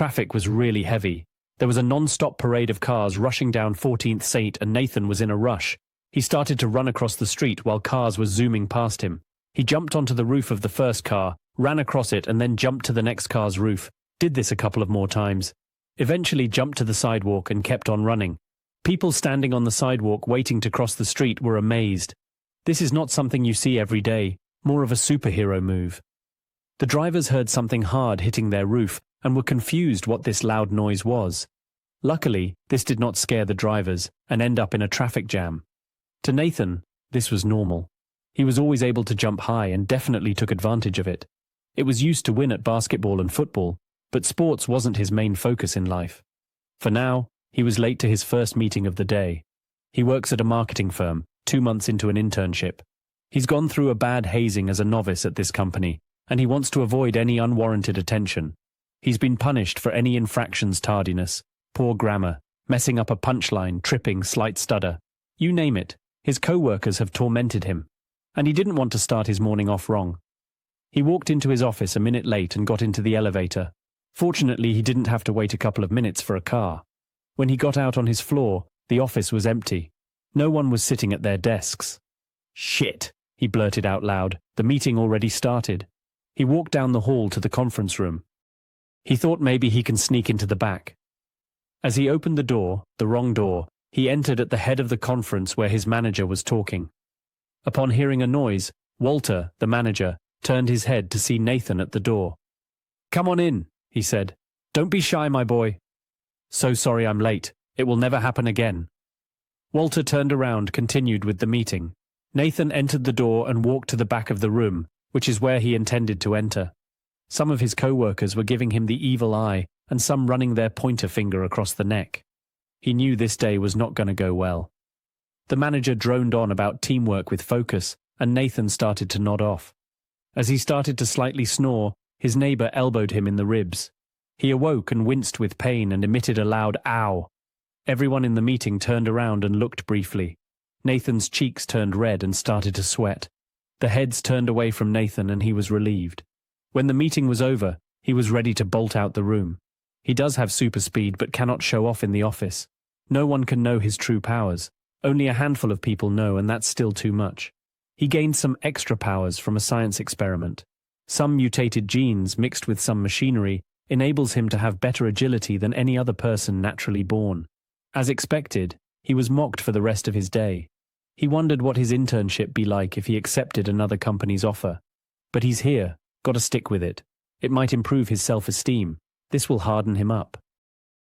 Traffic was really heavy. There was a non-stop parade of cars rushing down 14th St. and Nathan was in a rush. He started to run across the street while cars were zooming past him. He jumped onto the roof of the first car, ran across it and then jumped to the next car's roof. Did this a couple of more times. Eventually jumped to the sidewalk and kept on running. People standing on the sidewalk waiting to cross the street were amazed. This is not something you see every day, more of a superhero move. The drivers heard something hard hitting their roof and were confused what this loud noise was. Luckily, this did not scare the drivers and end up in a traffic jam. To Nathan, this was normal. He was always able to jump high and definitely took advantage of it. It was used to win at basketball and football, but sports wasn't his main focus in life. For now, he was late to his first meeting of the day. He works at a marketing firm, 2 months into an internship. He's gone through a bad hazing as a novice at this company, and he wants to avoid any unwarranted attention. He's been punished for any infractions: tardiness, poor grammar, messing up a punchline, tripping, slight stutter. You name it, his co-workers have tormented him, and he didn't want to start his morning off wrong. He walked into his office a minute late and got into the elevator. Fortunately, he didn't have to wait a couple of minutes for a car. When he got out on his floor, the office was empty. No one was sitting at their desks. "Shit," he blurted out loud. The meeting already started. He walked down the hall to the conference room. He thought maybe he can sneak into the back. As he opened the door, the wrong door, he entered at the head of the conference where his manager was talking. Upon hearing a noise, Walter, the manager, turned his head to see Nathan at the door. "Come on in," he said. "Don't be shy, my boy." "So sorry I'm late. It will never happen again." Walter turned around, continued with the meeting. Nathan entered the door and walked to the back of the room, which is where he intended to enter. Some of his co-workers were giving him the evil eye and some running their pointer finger across the neck. He knew this day was not going to go well. The manager droned on about teamwork with focus, and Nathan started to nod off. As he started to slightly snore, his neighbor elbowed him in the ribs. He awoke and winced with pain and emitted a loud "ow." Everyone in the meeting turned around and looked briefly. Nathan's cheeks turned red and started to sweat. The heads turned away from Nathan and he was relieved. When the meeting was over, he was ready to bolt out the room. He does have super speed but cannot show off in the office. No one can know his true powers. Only a handful of people know, and that's still too much. He gained some extra powers from a science experiment. Some mutated genes mixed with some machinery enables him to have better agility than any other person naturally born. As expected, he was mocked for the rest of his day. He wondered what his internship be like if he accepted another company's offer. But he's here, got to stick with it. It might improve his self-esteem. This will harden him up.